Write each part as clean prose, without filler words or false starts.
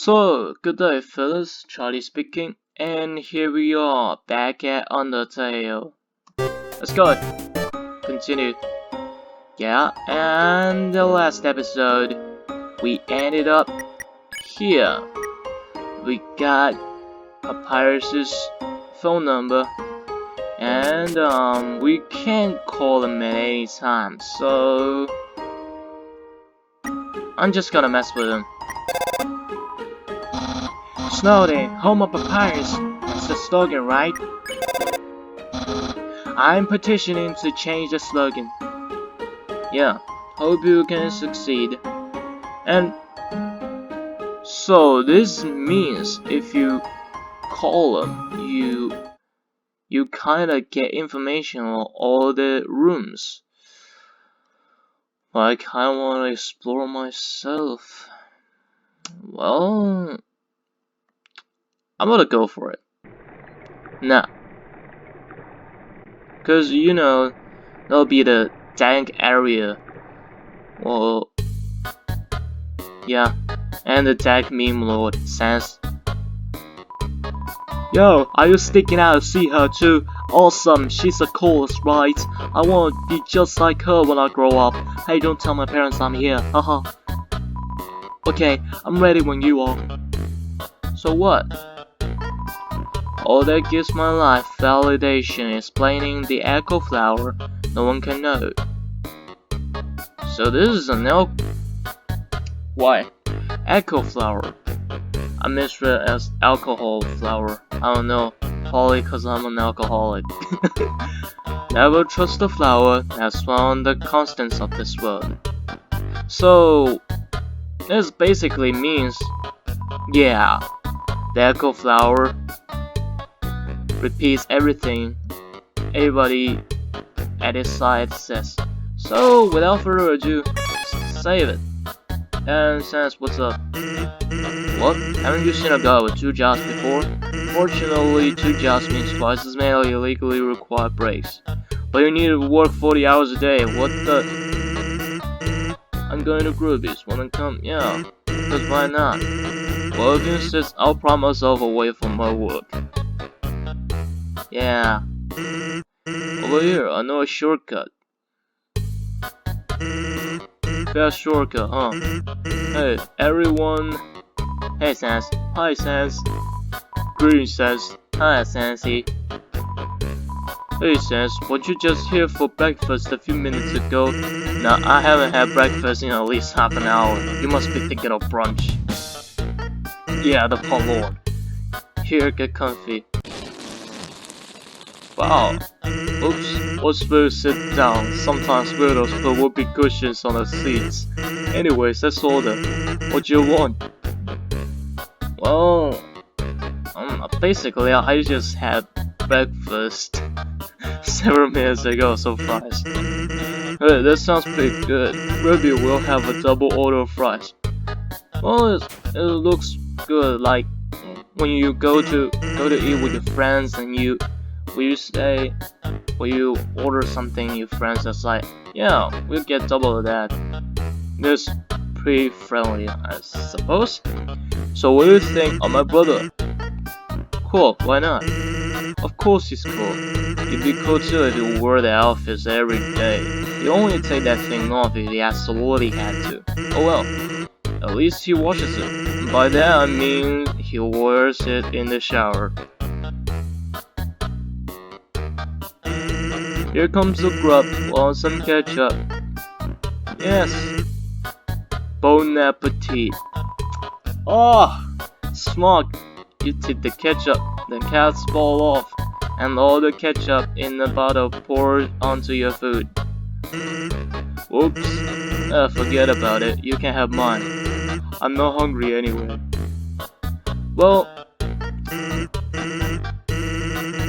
So, good day fellas, Charlie speaking, and here we are, back at Undertale. Let's go, continue. Yeah, and the last episode, we ended up here. We got Papyrus's phone number, and we can't call him at any time, so I'm just gonna mess with him. Snail, home of Papyrus. That's the slogan, right? I'm petitioning to change the slogan. Yeah, hope you can succeed. And so this means if you call them, you kinda get information on all the rooms. But I kinda wanna explore myself. Well, I'm gonna go for it. Nah. Cause you know, that'll be the dank area. Well, yeah. And the dank meme lord says, "Yo, are you sticking out to see her too? Awesome, she's a coolest, right? I wanna be just like her when I grow up. Hey, don't tell my parents I'm here, haha. Okay, I'm ready when you are." So what? All that gives my life validation explaining the echo flower no one can know. So this is an Why? Echo flower. I misread as alcohol flower. I don't know, probably cause I'm an alcoholic. Never trust a flower that's found the constants of this world. So this basically means, yeah, the echo flower repeats everything everybody at his side says. So without further ado, save it. And says, what's up? What? Haven't you seen a guy with 2 jobs before? Fortunately, 2 jobs means twice as many illegally required breaks. But you need to work 40 hours a day. What the? I'm going to Groovies. Wanna come? Yeah. Because why not? Well, if you insist, I'll prop myself away from my work. Yeah. Over here, I know a shortcut. Fast shortcut, huh? Hey, everyone. Hey, Sans. Hi, Sans. Green says, hi, Sansy. Hey, Sans, weren't you just here for breakfast a few minutes ago? Nah, I haven't had breakfast in at least half an hour. You must be thinking of brunch. Yeah, the Pawn Lord. Here, get comfy. Wow. Oops, what's better sit down? Sometimes weirdos put whoopee cushions on the seats. Anyways, let's order. What do you want? Well, basically I just had breakfast several minutes ago, so fries. Hey, that sounds pretty good. Maybe we'll have a double order of fries. Well, it looks good, like when you go to eat with your friends and you order something, your friends just like, yeah, we'll get double of that. It's pretty friendly, I suppose. So what do you think of my brother? Cool, why not? Of course he's cool. He'd be cool too if he wore the outfits every day. He'd only take that thing off if he absolutely had to. Oh well, at least he washes it. And by that I mean he wears it in the shower. Here comes the grub, want some ketchup? Yes. Bon appetit. Oh, smart. You tip the ketchup, then cats fall off, and all the ketchup in the bottle poured onto your food. Oops. Forget about it, you can have mine. I'm not hungry anyway. Well,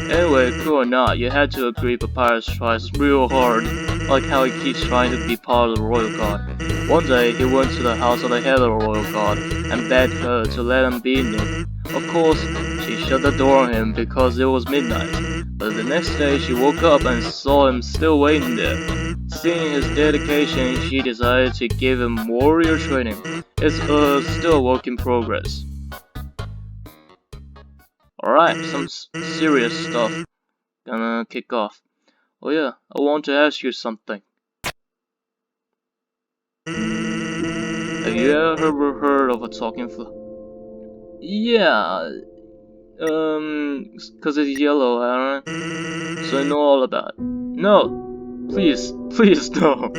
anyway, cool or not, you had to agree Papyrus tries real hard, like how he keeps trying to be part of the royal guard. One day, he went to the house of the head of the royal guard and begged her to let him be in it. Of course, she shut the door on him because it was midnight, but the next day she woke up and saw him still waiting there. Seeing his dedication, she decided to give him warrior training. It's still a work in progress. Alright, some serious stuff. Gonna kick off. Oh yeah, I want to ask you something. Have you ever heard of a talking flower? Yeah, cause it's yellow, Aaron. So I know all about it. No, please no.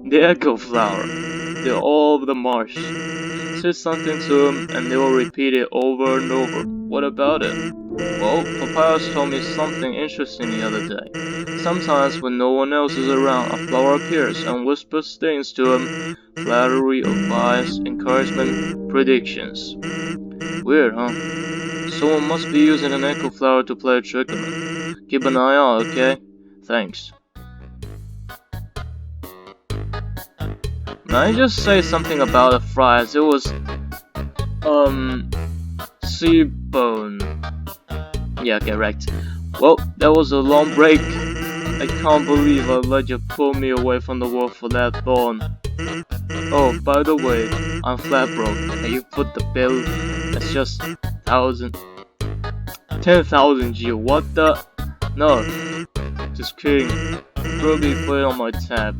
The echo flower. They're all over the marsh. Say something to them and they will repeat it over and over. What about it? Well, Papyrus told me something interesting the other day. Sometimes when no one else is around, a flower appears and whispers things to him. Flattery, advice, encouragement, predictions. Weird, huh? Someone must be using an echo flower to play a trick on him. Keep an eye out, okay? Thanks. Now I just say something about a fries. It was, sea bone. Yeah, correct. Well, that was a long break. I can't believe I let you pull me away from the world for that thorn. Oh, by the way, I'm flat broke, and you put the bill. That's just 10,000 G. What the? No, just kidding. Probably put it on my tab.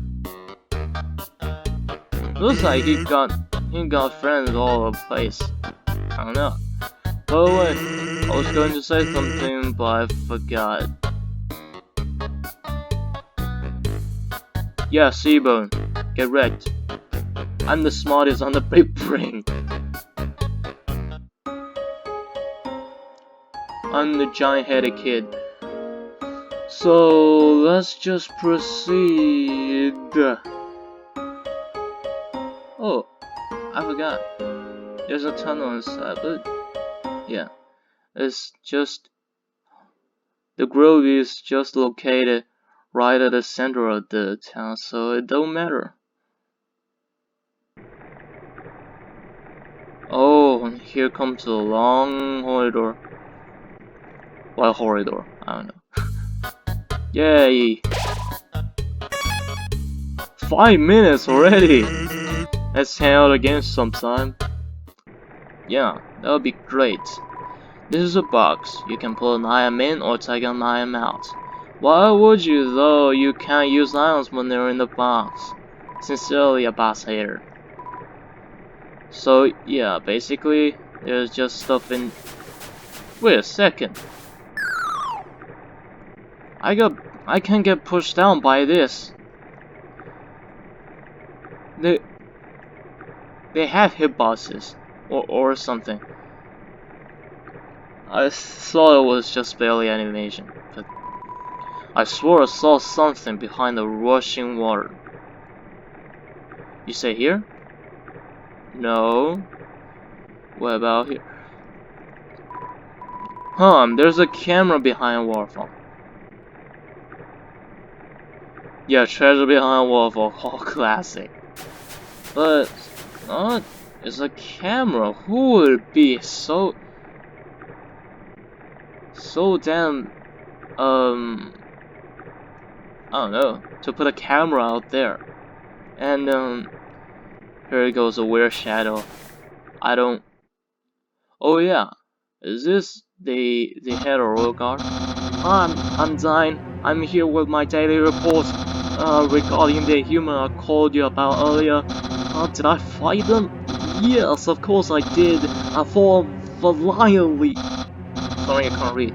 Looks like he got friends all over the place. I don't know. By the way, I was going to say something, but I forgot. Yeah, Seabone, get wrecked. I'm the smartest on the big brain. I'm the giant-headed kid. So let's just proceed. Oh, I forgot. There's a tunnel inside, but yeah, it's just the grove is just located right at the center of the town, so it don't matter. Oh, and here comes a long corridor. Well, corridor, I don't know. Yay! 5 minutes already! Let's hang out again sometime. Yeah, that would be great. This is a box. You can pull an item in or take an item out. Why would you though? You can't use items when they're in the box. Sincerely, a boss hater. So yeah, basically, there's just stuff in... Wait a second. I can get pushed down by this. They have hitboxes or something. I thought it was just barely animation, but I swore I saw something behind the rushing water. You say here? No. What about here? There's a camera behind Waterfall. Yeah, treasure behind Waterfall. Oh, classic. But, it's a camera. Who would be so damn, I don't know, to put a camera out there? And, here goes a weird shadow. I don't... Oh yeah, is this the head of royal guard? I'm Zine. I'm here with my daily report regarding the human I called you about earlier. Did I fight them? Yes, of course I did. I fought valiantly. Sorry, I can't read.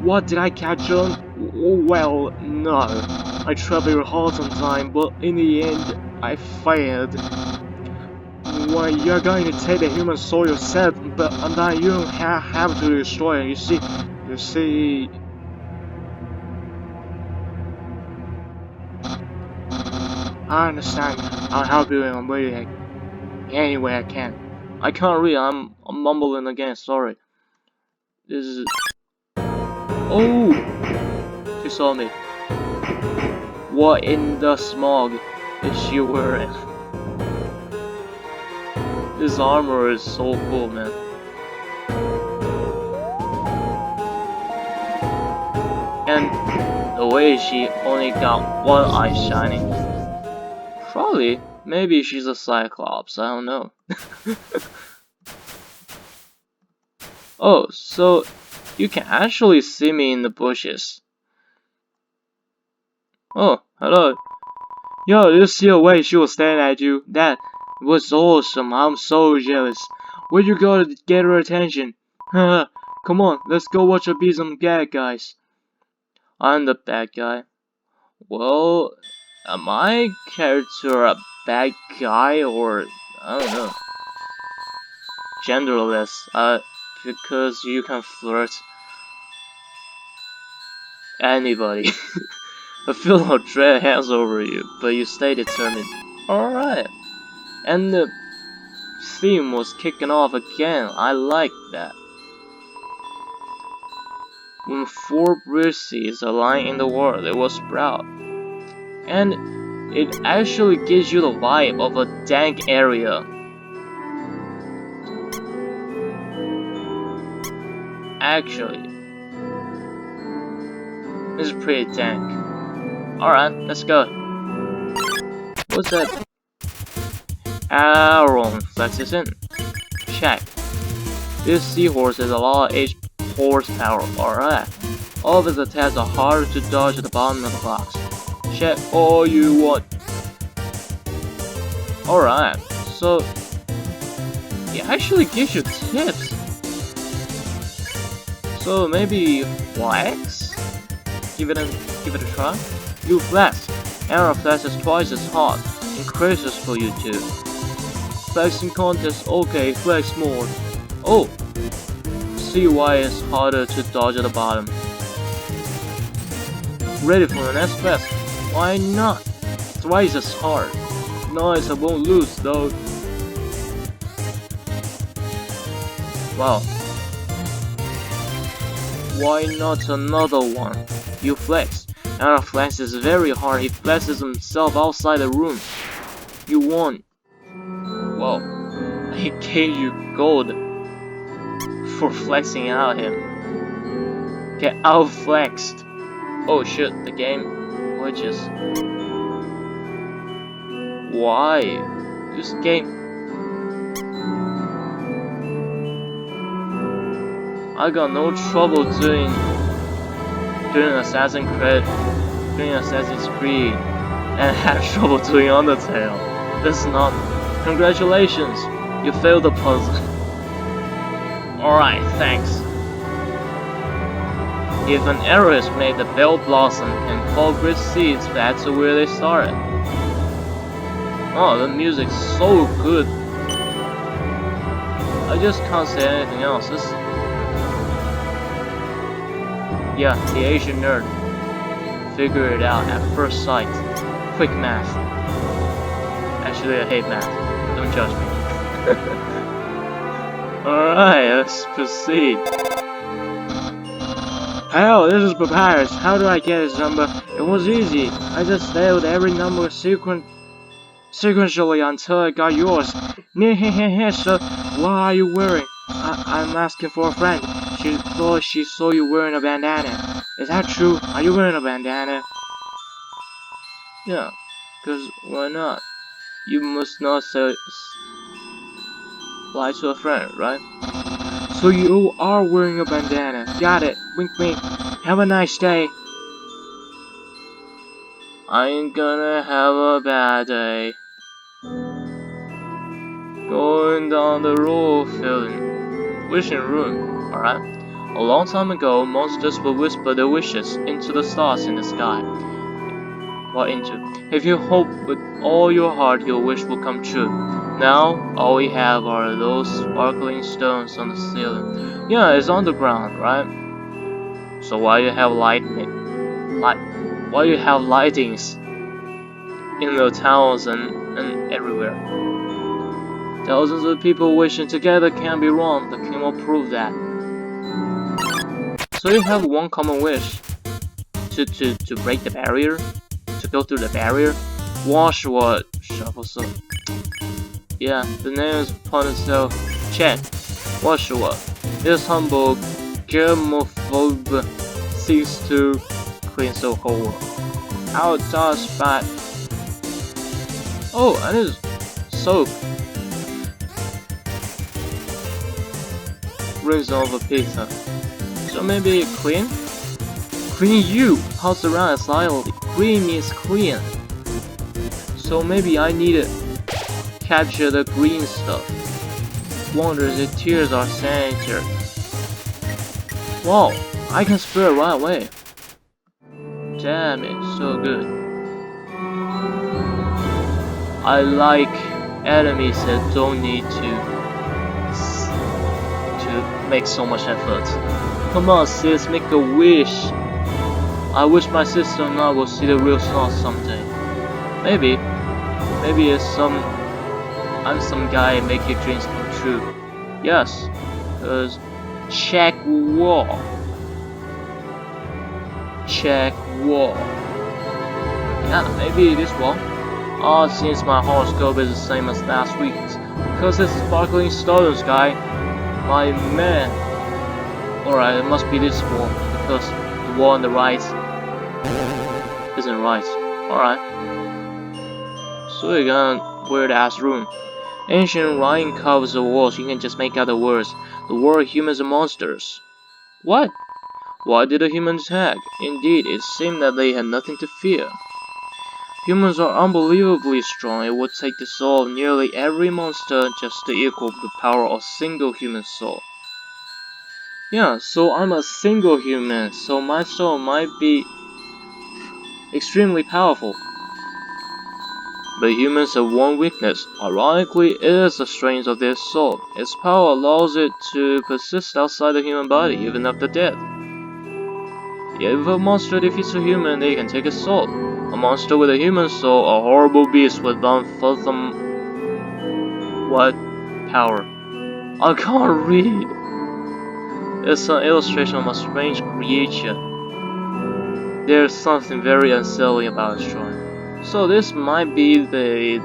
What, did I catch them? Well, no. I tried very hard on time, but in the end, I failed. Well, you're going to take the human soul yourself, but then you don't have to destroy it. You see. I understand. I'll help you in a way, any way I can. I can't read. I'm mumbling again. Sorry. This is. Oh, she saw me. What in the smog is she wearing? This armor is so cool, man. And the way she only got one eye shining. Probably, maybe she's a Cyclops, I don't know. Oh, so You can actually see me in the bushes. Oh, hello. Yo, you see the way she was staring at you? That was awesome. I'm so jealous. Where'd you go to get her attention? Haha, come on, let's go watch her be some bad guys. I'm the bad guy. Well, am I character a bad guy or I don't know? Genderless, because you can flirt anybody. I feel no dread hangs over you, but you stay determined. Alright. And the theme was kicking off again. I like that. When 4 breezes align in the world, it will sprout. And it actually gives you the vibe of a dank area. Actually, this is pretty dank. Alright, let's go. What's that? Aaron flexes in. Check. This seahorse has a lot of horsepower. Alright. All of his attacks are harder to dodge at the bottom of the box. Check all you want. Alright, so it actually gives you tips. So maybe flex? Give it a try. You flex. Aaron flexes twice as hard. Increases for you too. Flexing contest, okay, flex more. Oh, see why it's harder to dodge at the bottom. Ready for the next flex? Why not? Twice as hard. Nice, I won't lose though. Wow. Why not another one? You flex. Aaron flexes very hard. He flexes himself outside the room. You won. Well, he gave you gold for flexing out him. Get outflexed. Oh shit, the game glitches. Why? This game. I got no trouble doing Assassin's Creed, and had trouble doing Undertale. That's not. Congratulations, you failed the puzzle. Alright, thanks. If an arrow is made, the bell blossom and fall great seeds back to where they started. Oh, the music's so good. I just can't say anything else. Yeah, the Asian nerd. Figure it out at first sight. Quick math. Actually, I hate math. Don't judge me. Alright, let's proceed. Hello, this is Papyrus. How do I get his number? It was easy. I just dialed every number sequentially until I got yours. So, what are you wearing? I'm asking for a friend. She thought she saw you wearing a bandana. Is that true? Are you wearing a bandana? Yeah, cause why not? You must not lie to a friend, right? So you are wearing a bandana. Got it. Wink wink. Have a nice day. I ain't gonna have a bad day. Going down the road feeling. Wishing room, alright? A long time ago, monsters would whisper their wishes into the stars in the sky. What into? If you hope with all your heart, your wish will come true. Now, all we have are those sparkling stones on the ceiling. Yeah, it's underground, right? So why you have why you have lightings in the towns and everywhere? Thousands of people wishing together can't be wrong. The king will prove that. So you have one common wish to break the barrier, to go through the barrier. Wash what? Shuffle so. Yeah, the name is upon itself. Check. Wash what? This humble germophobe seeks to cleanse the whole world. How does that? Oh, and it's soap. Rinse over pizza. So maybe clean? Clean you! Pass around silently. Green means clean. So maybe I need to capture the green stuff. Wonders if tears are sanitary. Wow, I can spray it right away. Damn it, so good. I like enemies that don't need to make so much effort. Come on sis, make a wish. I wish my sister and I will see the real stars someday. Maybe I'm some guy make your dreams come true. Yes, cause check wall. Check wall. Yeah, maybe this wall. Oh, since my horoscope is the same as last week's. Because it's sparkling stars, guy. My man. Alright, it must be this wall. Because the wall on the right isn't right. Alright. So we got a weird ass room. Ancient writing covers the walls. You can just make out the words. The word humans and monsters. What? Why did the humans attack? Indeed, it seemed that they had nothing to fear. Humans are unbelievably strong. It would take the soul of nearly every monster just to equal the power of a single human soul. Yeah, so I'm a single human, so my soul might be extremely powerful. But humans have one weakness. Ironically, it is the strength of their soul. Its power allows it to persist outside the human body, even after death. Yet if a monster defeats a human, they can take his soul. A monster with a human soul, a horrible beast with unfathom... what power? I can't read! It's an illustration of a strange creature. There's something very unsettling about its drawing. So this might be the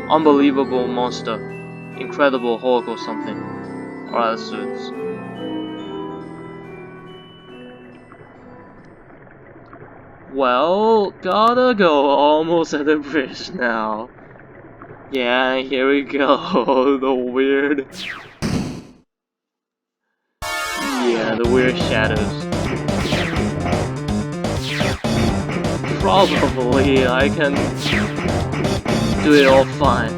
unbelievable monster. Incredible Hulk or something. Alright, let's do this. Well, gotta go almost at the bridge now. Yeah, here we go. The weird... yeah, the weird shadows. Probably I can do it all fine.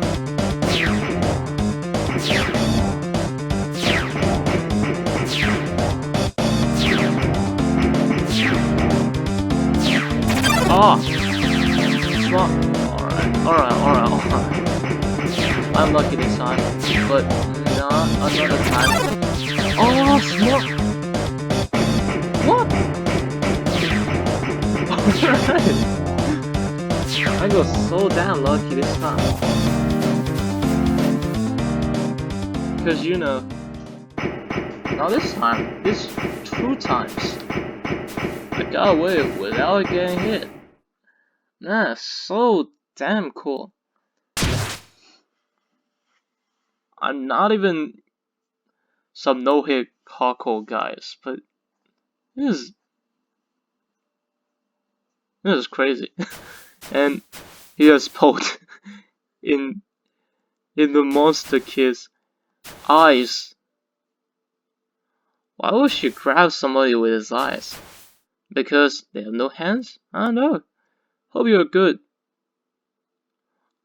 Ah! Alright. I'm lucky this time, but not another time. Oh, smart! What? Alright! I got so damn lucky this time. Because you know, not this time, this 2 times. I got away without getting hit. That's so damn cool. I'm not even some no-hit hardcore guys, but this is crazy. And he has poked in the monster kid's eyes. Why would she grab somebody with his eyes? Because they have no hands? I don't know. Hope you're good.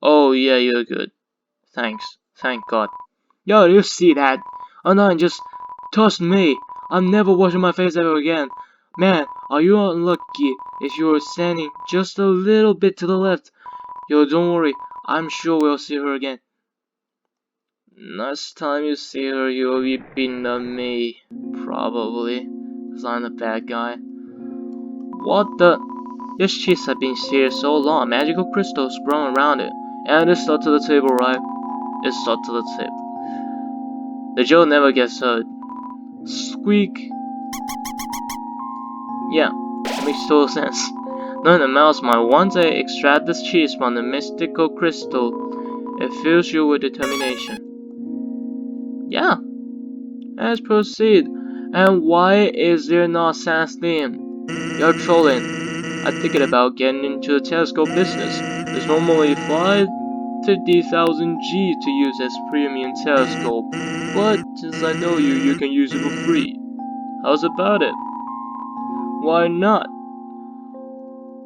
Oh yeah, you're good. Thanks. Thank God. Yo, you see that? Undyne just touched me. I'm never washing my face ever again. Man, are you unlucky if you were standing just a little bit to the left? Yo, don't worry. I'm sure we'll see her again. Next time you see her, you'll be beating on me. Probably. Because I'm the bad guy. What the? This cheese has been here so long. Magical crystals sprung around it. And it's stuck to the table, right? It's stuck to the tip. The joke never gets hurt. Squeak. Yeah, makes total sense. Knowing the mouse might one day extract this cheese from the mystical crystal, it fills you with determination. Yeah, let's proceed. And why is there not sans theme? You're trolling. I'm thinking about getting into the telescope business. It's normally 50,000 G to use as premium telescope, but since I know you, you can use it for free. How's about it? Why not?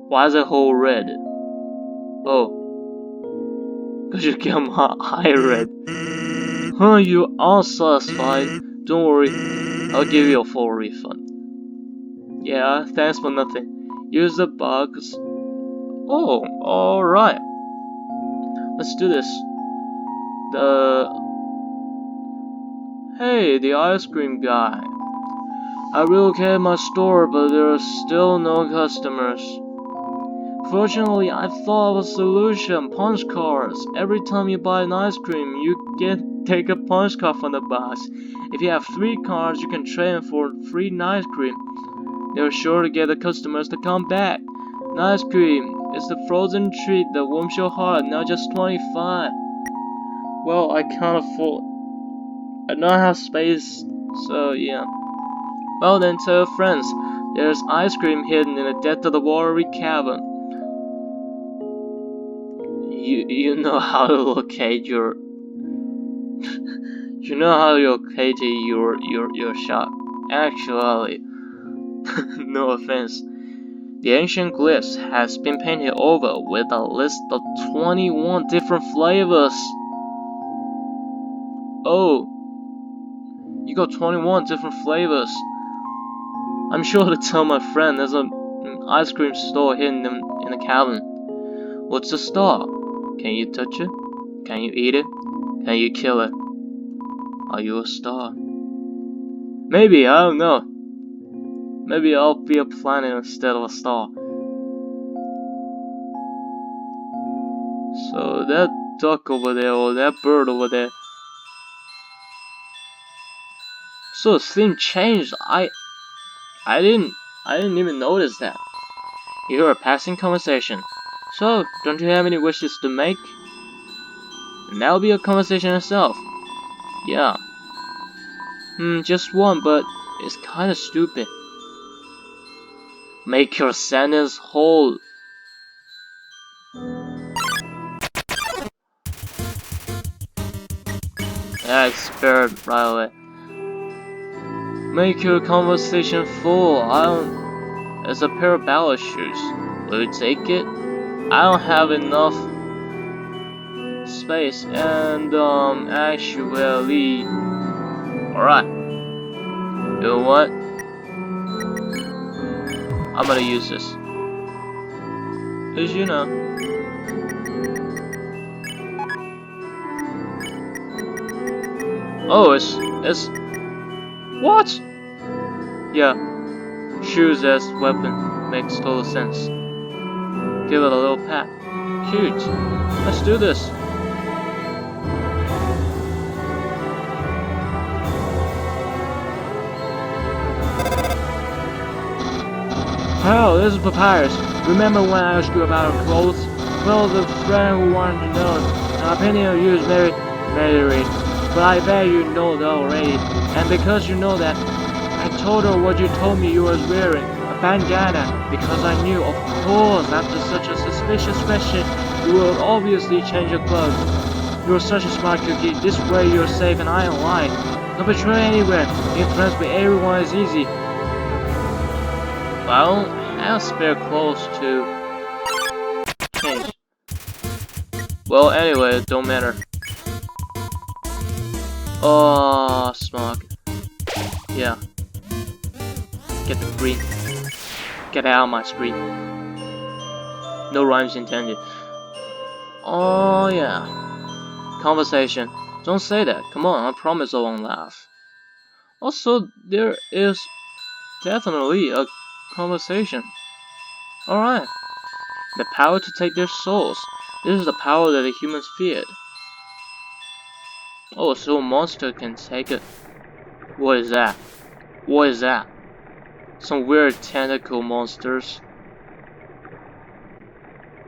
Why is the hole red? Oh, cause you get my eye red. Huh, you are satisfied. Don't worry, I'll give you a full refund. Yeah, thanks for nothing. Use the box. Oh, alright. Let's do this. Hey, the ice cream guy. I relocated my store, but there are still no customers. Fortunately, I thought of a solution. Punch cards. Every time you buy an ice cream, you take a punch card from the box. If you have 3 cards, you can trade them for free ice cream. They're sure to get the customers to come back. Ice cream is the frozen treat that warms your heart, now just 25. Well, I can't afford. I don't have space, so yeah. Well then, tell your friends. There's ice cream hidden in the depth of the watery cavern. You know how to locate your you know how to locate your shop. Actually, no offense. The ancient glyphs has been painted over with a list of 21 different flavors. Oh, you got 21 different flavors. I'm sure to tell my friend there's an ice cream store hidden in the cavern. What's the star? Can you touch it? Can you eat it? Can you kill it? Are you a star? Maybe, I don't know. Maybe I'll be a planet instead of a star. So that duck over there, or that bird over there. So the theme changed. I didn't even notice that. You hear a passing conversation. So, don't you have any wishes to make? And that'll be a conversation itself. Yeah. Just one, but it's kinda stupid. Make your sentence whole. Yeah, I spared right away. Make your conversation full. It's a pair of ballet shoes. Will you take it? I don't have enough space, and actually, alright. You know what? I'm gonna use this. Cause you know. Oh, it's what? Yeah, shoes as weapon makes total sense. Give it a little pat. Cute. Let's do this. Hello, this is Papyrus. Remember when I asked you about our clothes? Well, the friend who wanted to know an opinion of you is very but I bet you know that already. And because you know that, I told her what you told me you was wearing, a bandana, because I knew, of course, after such a suspicious question, you would obviously change your clothes. You're such a smart cookie. This way you're safe and I don't lie. No betrayal anywhere. Being friends with everyone is easy. But I don't have spare clothes to change. Well, anyway, it don't matter. Oh, smog. Yeah. Get the screen. Get out of my screen. No rhymes intended. Oh, yeah. Conversation. Don't say that. Come on, I promise I won't laugh. Also, there is definitely a conversation. Alright. The power to take their souls. This is the power that the humans feared. Oh, so a monster can take it. What is that? What is that? Some weird tentacle monsters.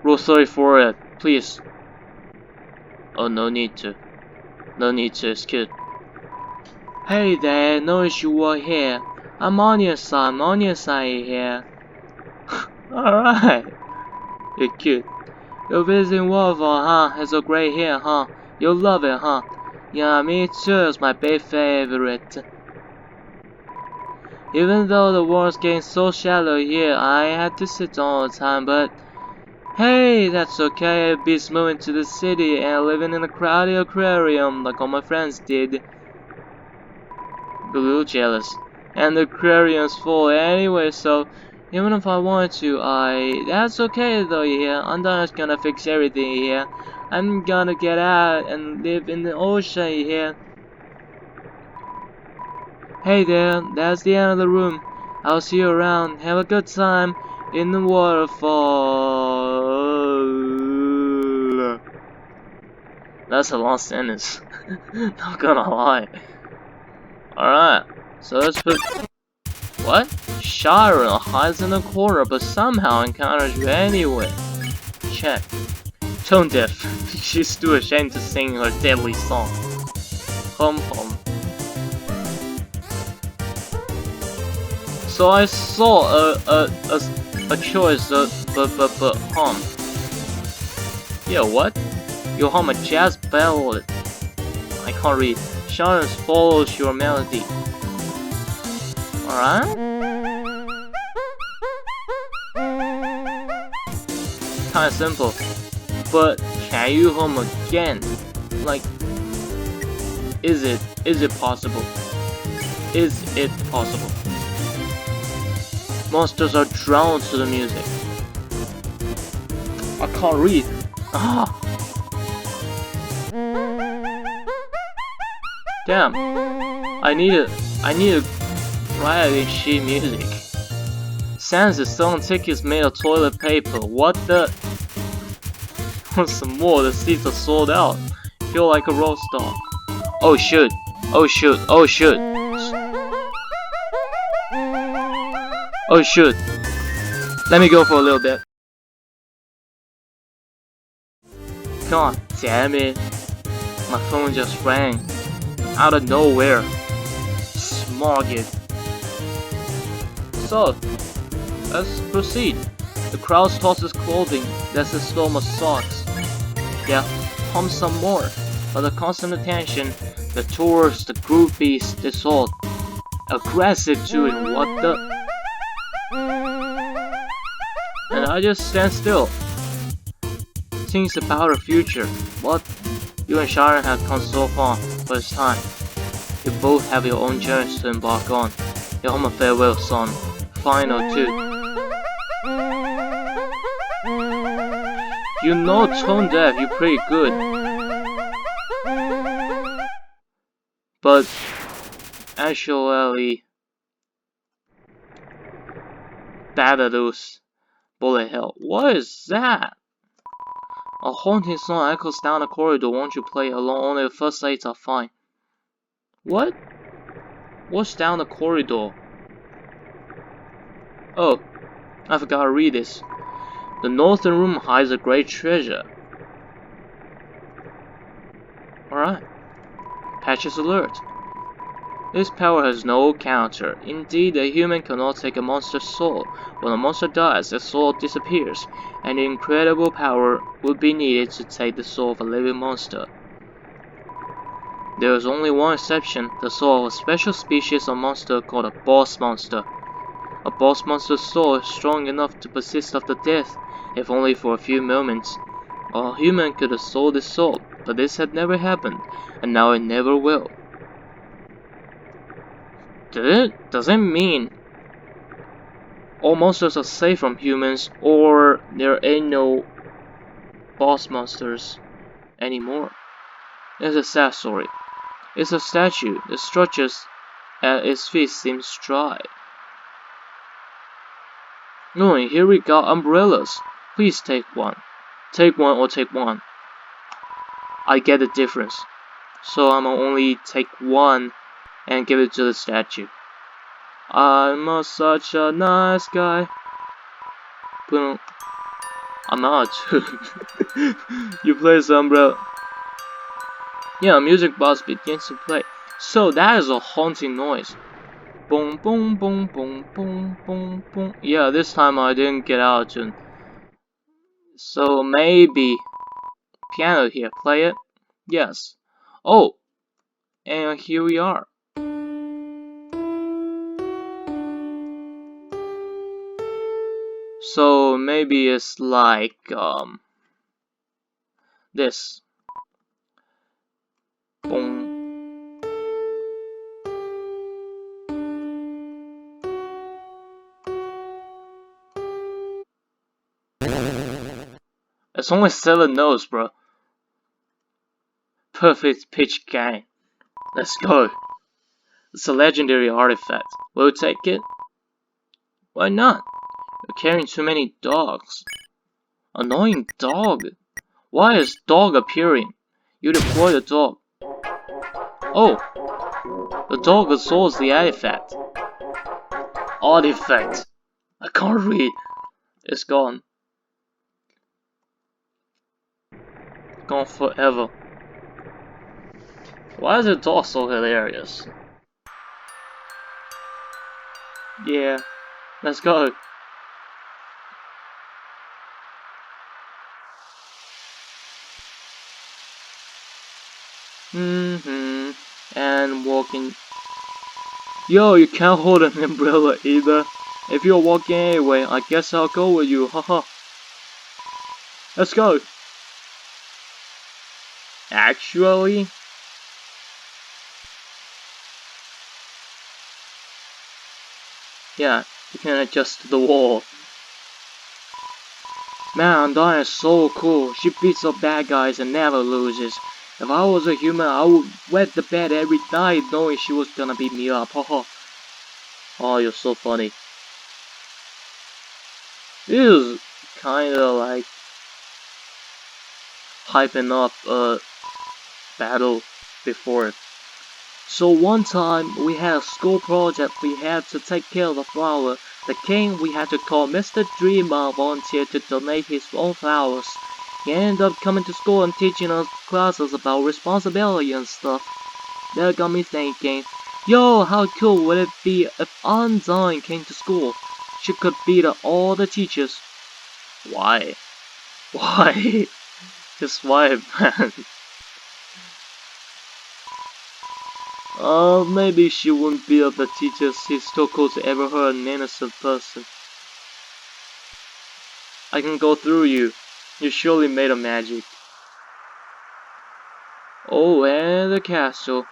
Roll 30 for it, please. Oh, no need to. No need to, it's cute. Hey there, notice you were here. I'm on your side here. Alright. You're cute. You're visiting Waterfall, huh? It's so great here, huh? You'll love it, huh? Yeah, me too, it's my big favorite. Even though the world's getting so shallow here, I had to sit down all the time, but hey, that's okay. Beats moving to the city and living in a crowded aquarium like all my friends did. Be a little jealous. And the aquarium's full anyway, so even if I wanted to, that's okay though, yeah. I'm not gonna fix everything here. I'm gonna get out and live in the ocean here. Hey there, that's the end of the room. I'll see you around. Have a good time in the waterfall. That's a long sentence. Not gonna lie. Alright, so let's put... What? Sharon hides in the corner but somehow encounters you anyway. Check. Tone deaf. She's too ashamed to sing her deadly song. Hum hum. So I saw a choice but hum. Yeah, what? You hum a jazz ballad. I can't read. Sharon follows your melody. Alright? Kinda simple. But can you hum again? Like, is it possible? Is it possible? Monsters are drawn to the music. I can't read. Ah. Damn. I need to write in sheet music. Sans is selling tickets made of toilet paper. What the? Want some more? The seats are sold out. Feel like a roast dog. Oh shoot. Oh shoot. Oh shoot. Oh shoot. Let me go for a little bit. God damn it. My phone just rang. Out of nowhere. Smog it. So, let's proceed. The crowd tosses clothing. That's a storm of socks. Yeah, pump some more. But the constant attention, the tourists, the groupies, this all aggressive to it. What the? And I just stand still. Things about our future. What? You and Sharon have come so far, but it's time. You both have your own journeys to embark on. Your home a farewell song. Final too. You know tone deaf, you're pretty good. But actually, Dadadus. Bullet hell. What is that? A haunting song echoes down the corridor. Won't you play along? Only the first lights are fine. What? What's down the corridor? Oh, I forgot to read this. The northern room hides a great treasure. Alright. Patches alert. This power has no counter. Indeed, a human cannot take a monster's soul. When a monster dies, the soul disappears, and incredible power would be needed to take the soul of a living monster. There is only one exception, the soul of a special species of monster called a boss monster. A boss monster's soul is strong enough to persist after death, if only for a few moments. A human could have sold his soul, but this had never happened, and now it never will. Does it mean all monsters are safe from humans, or there ain't no boss monsters anymore? It's a sad story. It's a statue. The structures at its feet seems dry. No, and here we got umbrellas. Please take one. Take one or take one. I get the difference. So I'ma only take one and give it to the statue. I'm such a nice guy. Boom. I'm not. You play the umbrella. Yeah, music box begins to play. So that is a haunting noise. Boom, boom, boom, boom, boom, boom, boom. Yeah, this time I didn't get out of tune. So maybe piano here. Play it. Yes. Oh, and here we are. So maybe it's like this. Boom. It's only 7 notes, bro. Perfect pitch gang. Let's go. It's a legendary artifact. Will you take it? Why not? You're carrying too many dogs. Annoying dog. Why is dog appearing? You deploy the dog. Oh, the dog absorbs the artifact. Artifact. I can't read. It's gone. Gone forever. Why is the dog so hilarious? Yeah, let's go. And walking. Yo, you can't hold an umbrella either. If you're walking anyway, I guess I'll go with you, haha. Let's go. Actually, yeah, you can adjust the wall. Man, Undyne is so cool. She beats up bad guys and never loses. If I was a human, I would wet the bed every night knowing she was gonna beat me up, haha. Oh, you're so funny. This is kinda like hyping up a battle before it. So one time we had a school project, we had to take care of the flower. The king we had to call Mr. Dreamer volunteered to donate his own flowers. He ended up coming to school and teaching us classes about responsibility and stuff. That got me thinking, yo, how cool would it be if Undyne came to school? She could beat up all the teachers. Why? Why? Just why, man? Maybe she wouldn't beat up the teachers. She's too cool to ever hurt an innocent person. I can go through you. You surely made of magic. Oh, and the castle.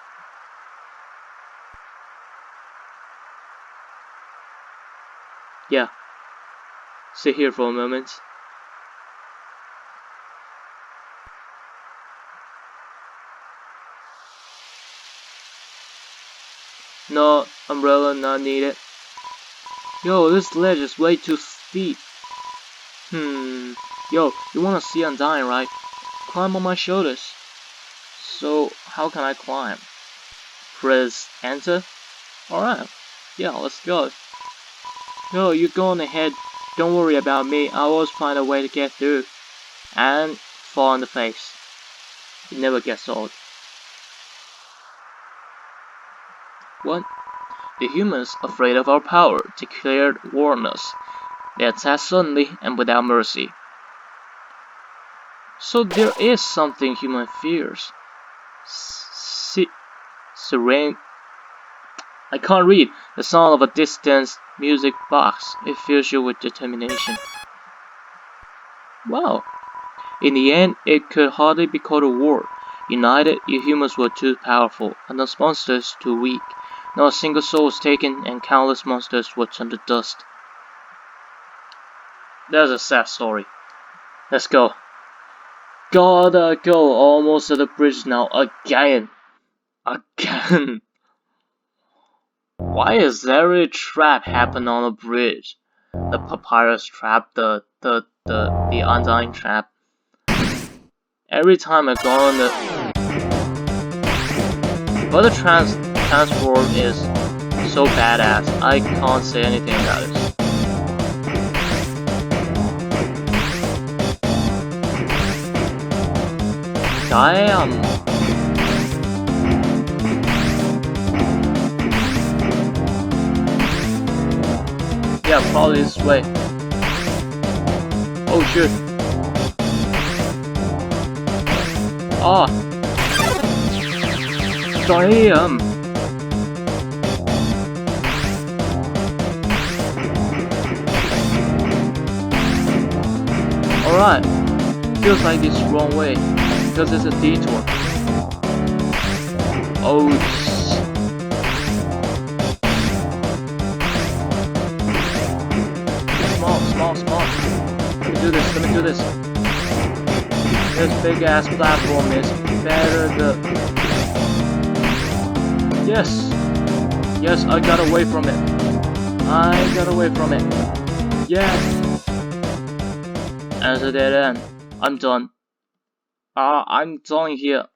Yeah. Sit here for a moment. No, umbrella not needed. Yo, this ledge is way too steep. Yo, you wanna see Undyne, right? Climb on my shoulders. So, how can I climb? Press enter? Alright. Yeah, let's go. Yo, you go on ahead. Don't worry about me. I always find a way to get through. And fall on the face. It never gets old. What? The humans, afraid of our power, declared war on us. They attacked suddenly and without mercy. So there is something human fears. Serene. I can't read. The sound of a distant music box. It fills you with determination. Wow. In the end, it could hardly be called a war. United, you humans were too powerful, and those monsters too weak. Not a single soul was taken, and countless monsters were turned to dust. That's a sad story. Let's go. Gotta go. Almost at the bridge now. Again. Again. Why is every trap happen on a bridge? The papyrus trap, the Undyne trap. Every time I go on the... But the transform is so badass, I can't say anything about it. Damn! Yeah, probably this way. Oh shit. Ah! Damn! Alright. Feels like it's the wrong way. Because it's a detour. Oh, small. Let me do this. This big ass platform is better Yes, I got away from it. Yes. As a dead end. I'm done. I'm done here.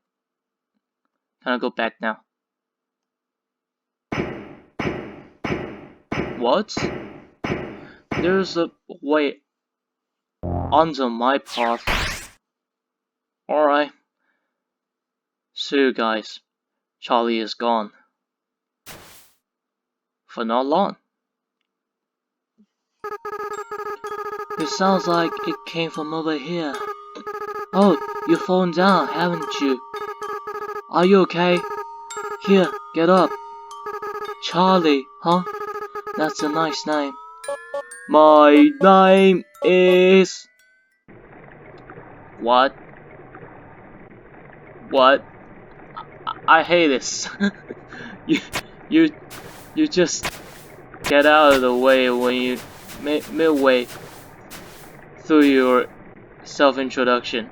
Can I go back now? What? There's a way under my path. Alright. See you guys. Charlie is gone. For not long. It sounds like it came from over here. Oh, you've fallen down, haven't you? Are you okay? Here, get up. Charlie, huh? That's a nice name. My name is... What? I hate this. you just get out of the way when you midway through your self-introduction.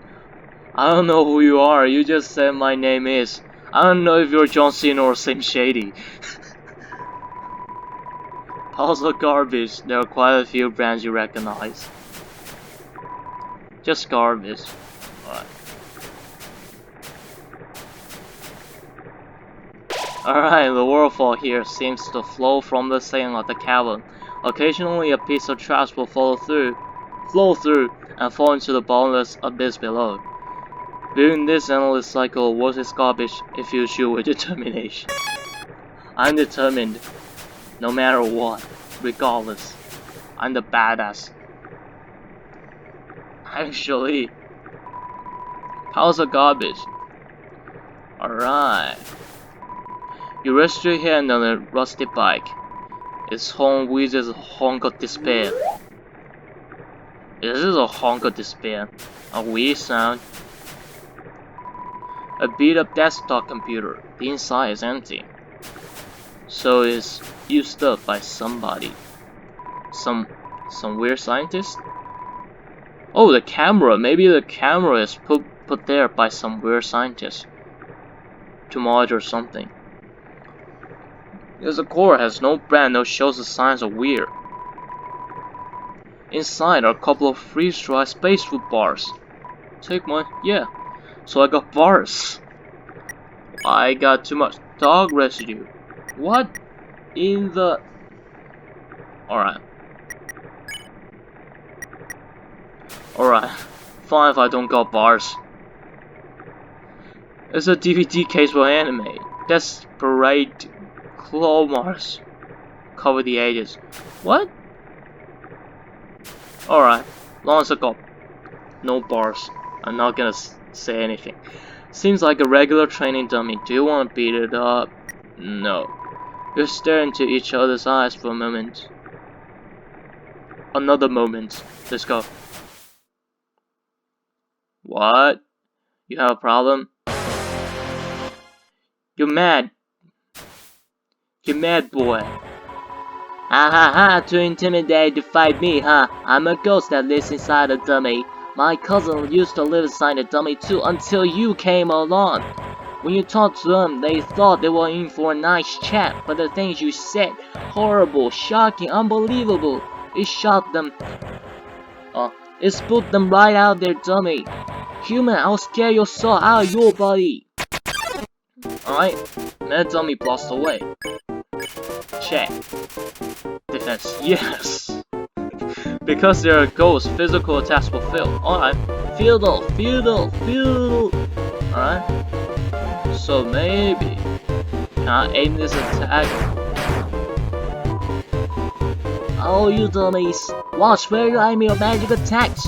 I don't know who you are, you just said my name is. I don't know if you're John Cena or Slim Shady. Also garbage, there are quite a few brands you recognize. Just garbage. Alright. Alright, the waterfall here seems to flow from the ceiling of the cavern. Occasionally a piece of trash will flow through, and fall into the bottomless abyss below. Viewing this endless cycle of worthless garbage, it fills you with determination. I'm determined, no matter what, regardless. I'm the badass. Actually, piles of garbage. Alright. You rest your hand on a rusty bike. Its horn wheezes a honk of despair. Is this a honk of despair? A weird sound? A beat up desktop computer. The inside is empty. So it's used up by somebody. Some weird scientist? Oh, the camera. Maybe the camera is put there by some weird scientist to monitor something. Because the core has no brand that shows the signs of weird. Inside are a couple of freeze-dried space food bars. Take one? Yeah. So I got bars. I got too much dog residue. What in the... Alright. Fine if I don't got bars. It's a DVD case for anime. Desperate claw marks cover the edges. What? Alright, long as I got no bars, I'm not gonna say anything. Seems like a regular training dummy. Do you want to beat it up? No. You stare into each other's eyes for a moment. Another moment. Let's go. What? You have a problem? You're mad. You're mad, boy. Ha ha ha, too intimidated to fight me, huh? I'm a ghost that lives inside a dummy. My cousin used to live inside a dummy too until you came along. When you talked to them, they thought they were in for a nice chat, but the things you said, horrible, shocking, unbelievable. It shocked them. It spooked them right out of their dummy. Human, I'll scare your soul out of your body. Alright, that dummy blast away. Check. Defense, yes. Because there are ghosts, physical attacks will fail. Alright. Feudal. Alright. So maybe. Can I aim this attack? Oh, you dummies. Watch where you aim your magic attacks.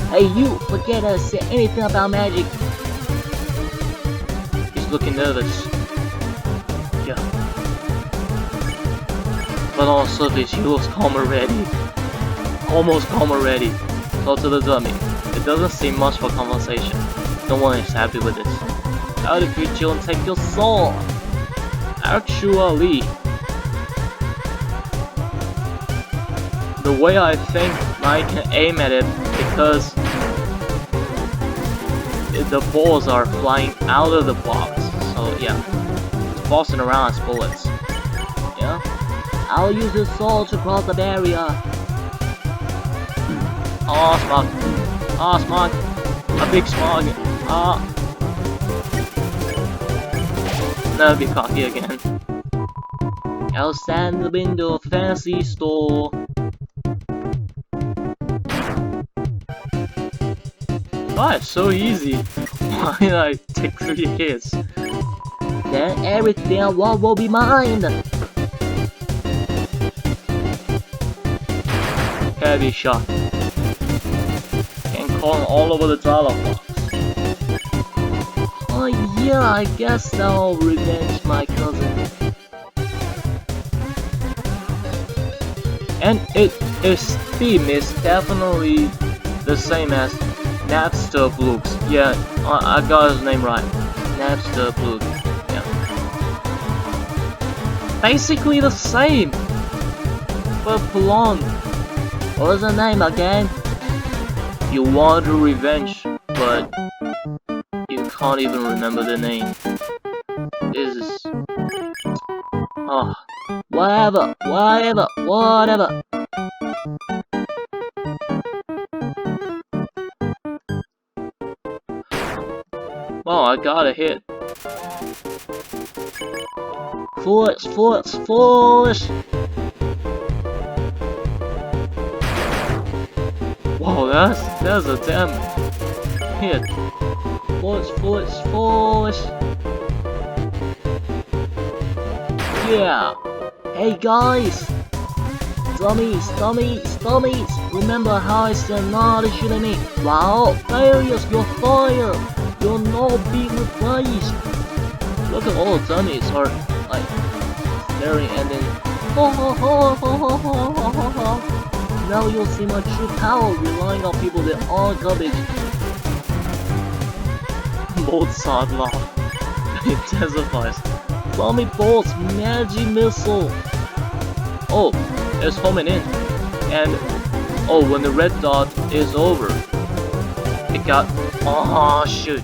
Hey, you, forget I said anything about magic. He's looking nervous. Yeah. But on surface, he looks calm already. Almost calm already. Go to the dummy. It doesn't seem much for conversation. No one is happy with this. How did you chill and take your soul? Actually, the way I think I can aim at it because the balls are flying out of the box. So yeah, it's bouncing around as bullets. Yeah, I'll use the soul to cross the barrier. Oh, smog! Ah, smog! A big smog! Ah! Never be cocky again. I'll stand in the window of a fancy store. Oh, it's so easy. Why did I take 3 hits? Then everything I want will be mine. Heavy shot. Can call all over the dialogue box. Oh yeah, I guess I'll revenge my cousin. And its theme is definitely the same as Napster Blues. Yeah, I got his name right. Napster Blues. Yeah. Basically the same, but blonde. What's the name again? You want to revenge, but you can't even remember the name. This is... oh, whatever. Wow, I got a hit. Foolish. Wow, that's a damn hit. Foolish. Yeah. Hey guys. Dummies. Remember how I said not to shoot at me? Wow, failures, you're fired. You'll not be replaced. Look at all the dummies are like staring and then now you'll see my true power relying on people that aren't garbage. Mozart laugh. Intensifies. Zombie bolts, magic missile. Oh, it's homing in. And oh, when the red dot is over, it got... oh shoot.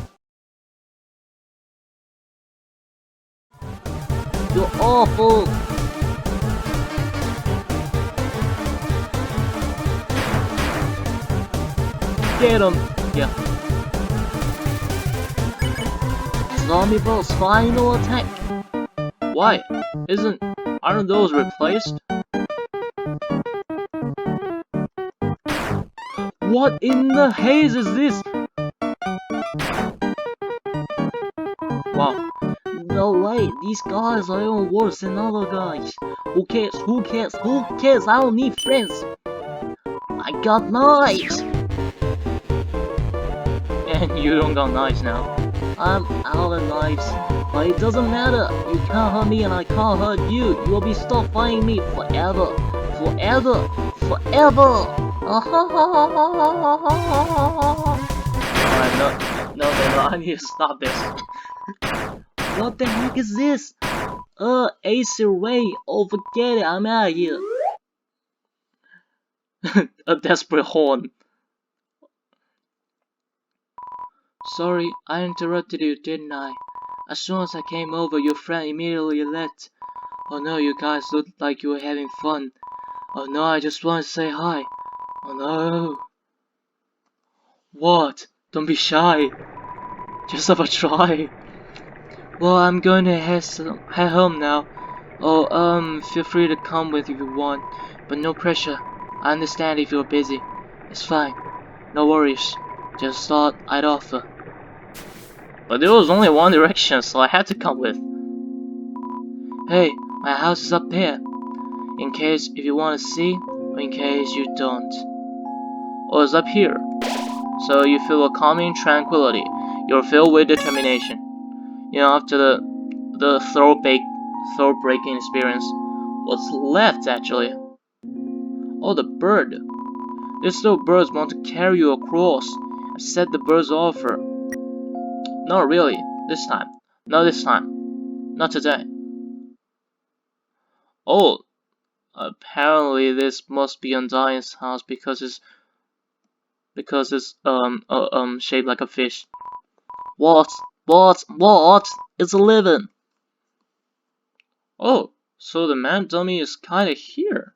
You're awful. Get him. Yeah. Zombie bolt's final attack. Why? Aren't those replaced? What in the haze is this? Wow. No way, these guys are even worse than other guys. Who cares? I don't need friends. I got knives. And you don't got knives now. I'm out of knives. But it doesn't matter. You can't hurt me and I can't hurt you. You will be stuck fighting me forever. Alright, no, I need to stop this. What the heck is this? AC Ray. Oh, forget it, I'm out of here. A desperate horn. Sorry, I interrupted you, didn't I? As soon as I came over, your friend immediately left. Oh no, you guys looked like you were having fun. Oh no, I just want to say hi. Oh no. What? Don't be shy. Just have a try. Well, I'm going to head home now. Oh, feel free to come with if you want, but no pressure. I understand if you're busy. It's fine. No worries. Just thought I'd offer. But there was only one direction, so I had to come with. Hey, my house is up there. In case if you want to see, or in case you don't. Oh, it's up here. So you feel a calming tranquility. You're filled with determination. You know, after the throat-breaking experience, what's left actually? Oh, the bird. These little birds want to carry you across, Said the bird's offer. Not really. This time. Not this time. Not today. Oh, apparently this must be Undying's house because it's shaped like a fish. What? It's a living. Oh, so the man dummy is kinda here.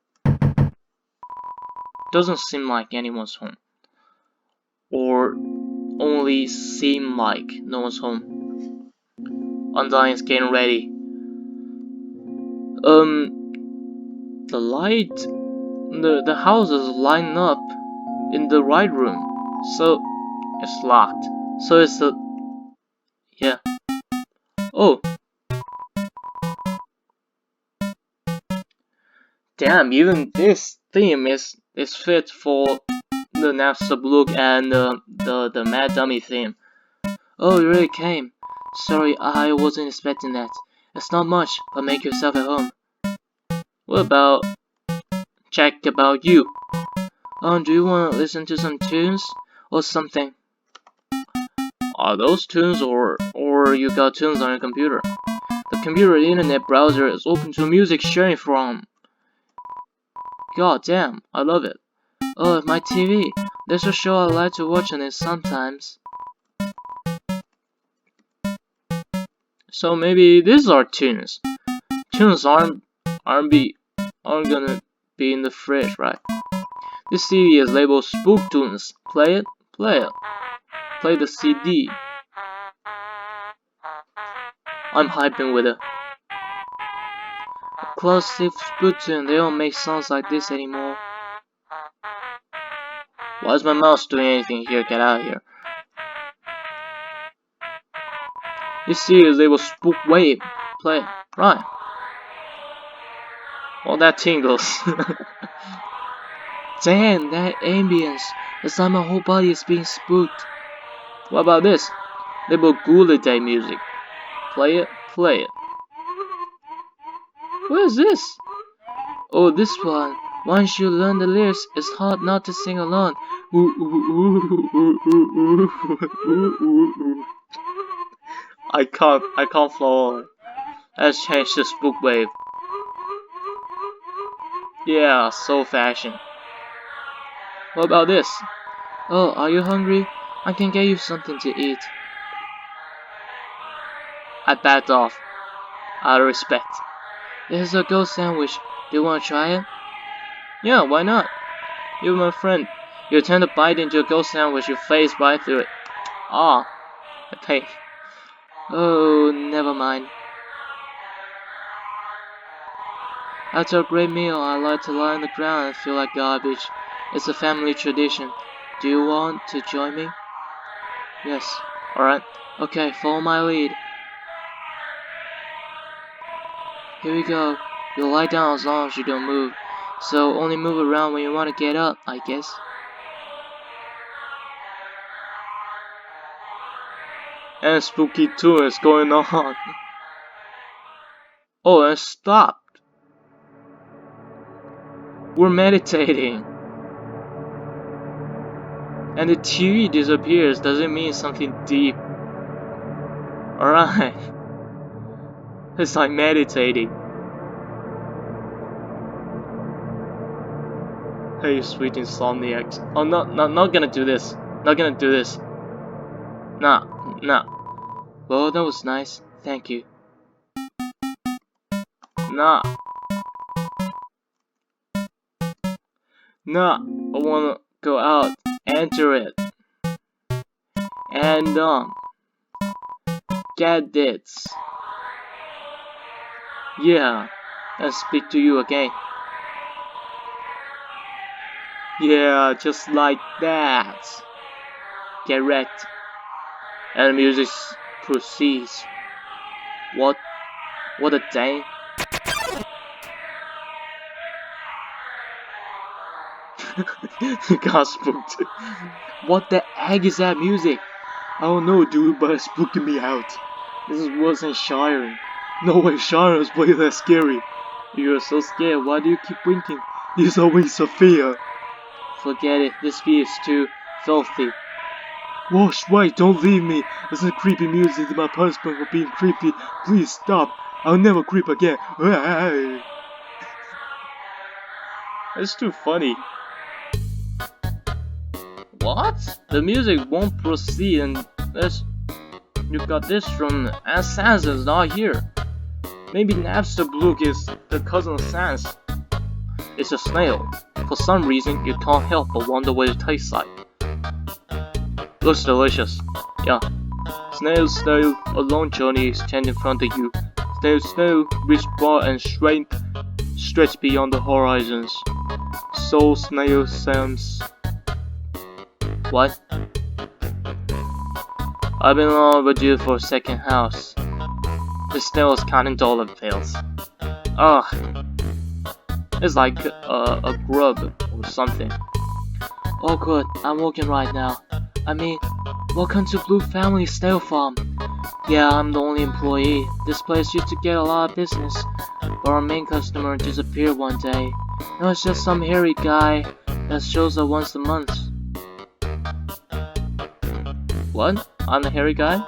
Doesn't seem like anyone's home. Or only seem like no one's home. Undying's getting ready. The light, the house is lined up in the right room, so it's locked. So it's the, yeah. Oh, damn! Even this theme is fit for the Napster look and the Mad Dummy theme. Oh, you really came. Sorry, I wasn't expecting that. It's not much, but make yourself at home. What about check about you? Do you want to listen to some tunes or something? Are those tunes or you got tunes on your computer? The computer internet browser is open to music sharing from. God damn, I love it. Oh, my TV. There's a show I like to watch on it sometimes. So maybe these are tunes. Tunes aren't gonna be in the fridge, right? This CD is labeled Spook Tunes. Play it, play it. Play the CD. I'm hyping with it. Close Steve Spook Tune, they don't make songs like this anymore. Why is my mouse doing anything here? Get out of here. This CD is labeled Spook Wave. Play it. Right. Well, that tingles. Damn, that ambience. It's like my whole body is being spooked. What about this? Labeled Ghoulie Day music. Play it, play it. What is this? Oh, this one. Once you learn the lyrics, it's hard not to sing along. I can't follow. Let's change the spook wave. Yeah, so fashion. What about this? Oh, are you hungry? I can get you something to eat. I backed off, out of respect. There's a ghost sandwich. Do you want to try it? Yeah, why not? You're my friend. You attempt to bite into a ghost sandwich, you face right through it. Ah, the pain. Oh, never mind. After a great meal, I like to lie on the ground and feel like garbage. It's a family tradition. Do you want to join me? Yes. Alright. Okay, follow my lead. Here we go. You'll lie down as long as you don't move. So only move around when you want to get up, I guess. And spooky tune is going on. Oh, and stopped. We're meditating. And the TV disappears. Does it mean something deep? Alright. It's like meditating. Hey, sweet insomniacs. Oh, not gonna do this. Not gonna do this. Nah. Well, that was nice. Thank you. Nah. I wanna go out. Enter it. And get this. Yeah. And speak to you again. Yeah, just like that. Get wrecked. And the music proceeds. What a day. Got spooked. What the heck is that music? I don't know, dude, but it's spooking me out. This is worse than Shire. No way, Shire is way less scary. You're so scared, why do you keep winking? There's always Sophia. Forget it, this beat is too filthy. Wash, wait, don't leave me. Listen to creepy music to my punishment for being creepy. Please stop. I'll never creep again. It's too funny. What? The music won't proceed and this. You got this from Sans is not here. Maybe Napster Blook is the cousin of Sans. It's a snail. For some reason, you can't help but wonder what it tastes like. Looks delicious. Yeah. Snail, snail, a long journey extends in front of you. Snail, snail, reach far and stretch beyond the horizons. So snail Sam's. What? I've been long overdue for a second house. The snail is counting dollar bills. Ugh. It's like a grub or something. Oh good, I'm working right now. I mean, welcome to Blue Family Snail Farm. Yeah, I'm the only employee. This place used to get a lot of business, but our main customer disappeared one day. Now it's just some hairy guy that shows up once a month. What? I'm the hairy guy?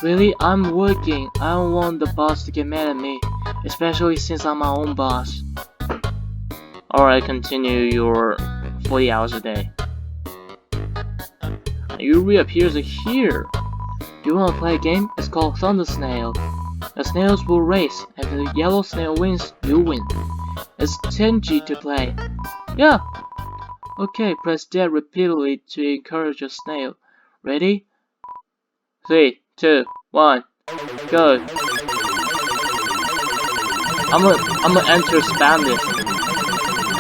Really? I'm working. I don't want the boss to get mad at me, especially since I'm my own boss. Alright, continue your 40 hours a day. You reappears here. You wanna play a game? It's called Thunder Snail. The snails will race, and if the yellow snail wins, you win. It's 10G to play. Yeah. Okay, press D repeatedly to encourage a snail. Ready? 3, 2, 1, go. I'm gonna enter spam this,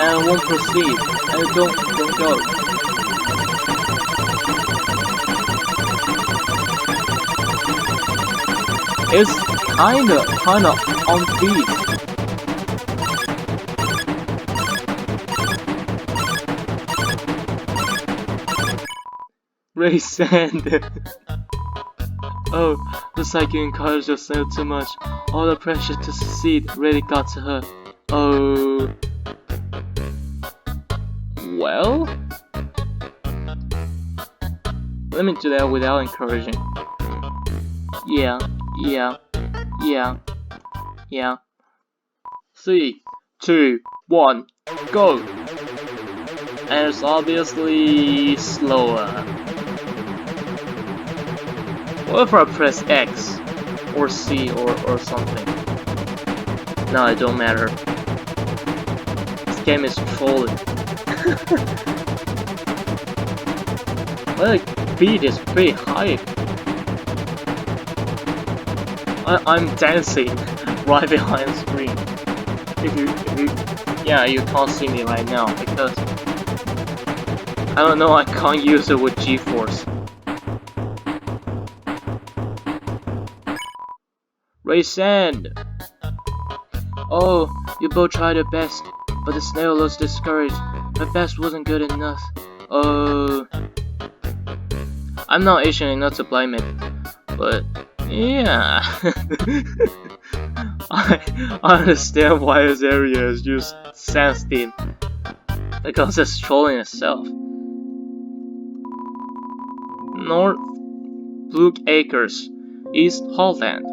and won't proceed, and don't go. It's kinda on feet. Ray sand. Oh, looks like you encouraged yourself too much. All the pressure to succeed really got to her. Oh. Well? Let me do that without encouraging. Yeah. 3, 2, 1, go! And it's obviously slower. What if I press X or C or something? No, it don't matter. This game is trolling. Well, the beat is pretty high. I'm dancing right behind the screen. Yeah, you can't see me right now because I don't know. I can't use it with G-force. Ray Sand. Oh, you both tried your best, but the snail looks discouraged. My best wasn't good enough. Oh, I'm not Asian enough to blame it, but yeah. I understand why this area is used sans theme, because it's trolling itself. North Blue Acres, East Holland,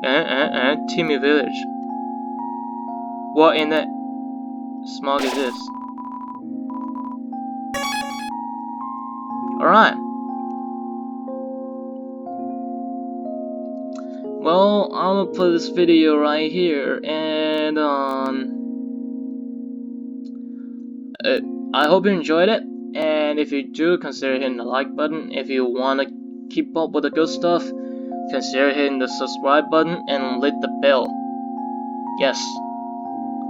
and Timmy Village. What in the smog is this? Alright. Well, I'm gonna put this video right here, and I hope you enjoyed it. And if you do, consider hitting the like button. If you wanna keep up with the good stuff, consider hitting the subscribe button and hit the bell. Yes,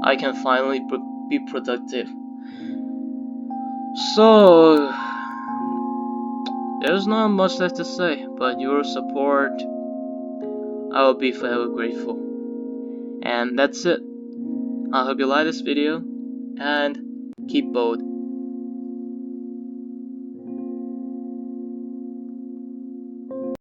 I can finally be productive. So, there's not much left to say, but your support, I will be forever grateful. And that's it. I hope you like this video, and keep bold.